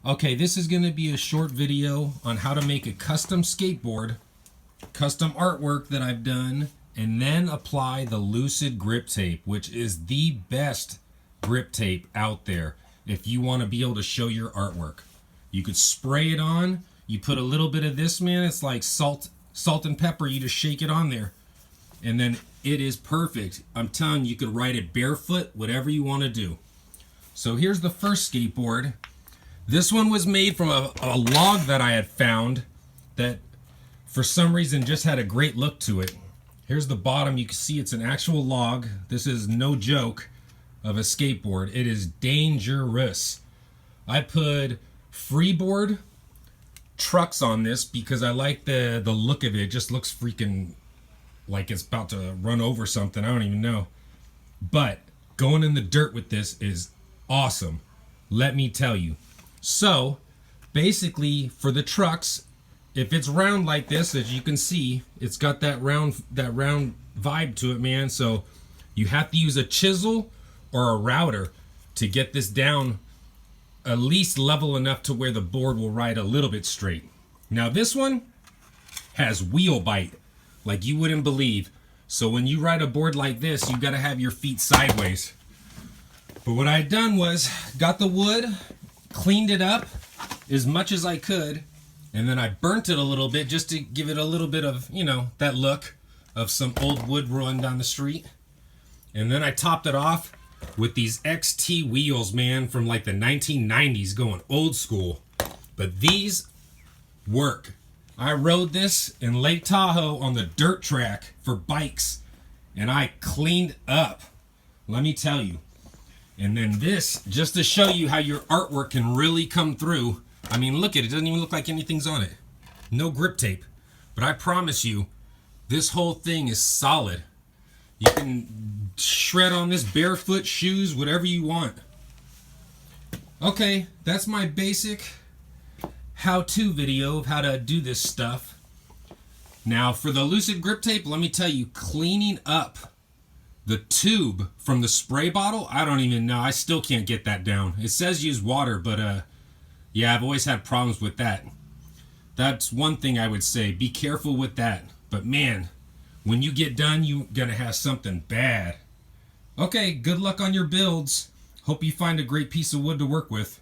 Okay, this is going to be a short video on how to make a custom skateboard, custom artwork that I've done, and then apply the Lucid grip tape, which is the best grip tape out there if you want to be able to show your artwork. You could spray it on, you put a little bit of this, man, it's like salt and pepper, you just shake it on there, and then it is perfect. I'm telling you, you could ride it barefoot, whatever you want to do. So here's the first skateboard. This one was made from a log that I had found that for some reason just had a great look to it. Here's the bottom. You can see it's an actual log. This is no joke of a skateboard. It is dangerous. I put freeboard trucks on this because I like the look of it. It just looks freaking like it's about to run over something. I don't even know. But going in the dirt with this is awesome. Let me tell you. So basically for the trucks, if it's round like this, as you can see, it's got that round vibe to it, man. So you have to use a chisel or a router to get this down at least level enough to where the board will ride a little bit straight. Now this one has wheel bite like you wouldn't believe. So when you ride a board like this, you got to have your feet sideways. But what I had done was got the wood, cleaned it up as much as I could, and then I burnt it a little bit just to give it a little bit of, you know, that look of some old wood rolling down the street. And then I topped it off with these XT wheels, man, from like the 1990s, going old school. But these work. I rode this in Lake Tahoe on the dirt track for bikes, and I cleaned up, let me tell you. And then this, just to show you how your artwork can really come through. I mean, look at it. It doesn't even look like anything's on it. No grip tape. But I promise you, this whole thing is solid. You can shred on this barefoot, shoes, whatever you want. Okay, that's my basic how-to video of how to do this stuff. Now, for the Lucid grip tape, let me tell you, cleaning up the tube from the spray bottle, I don't even know. I still can't get that down. It says use water, but yeah, I've always had problems with that. That's one thing I would say. Be careful with that. But man, when you get done, you're going to have something bad. Okay, good luck on your builds. Hope you find a great piece of wood to work with.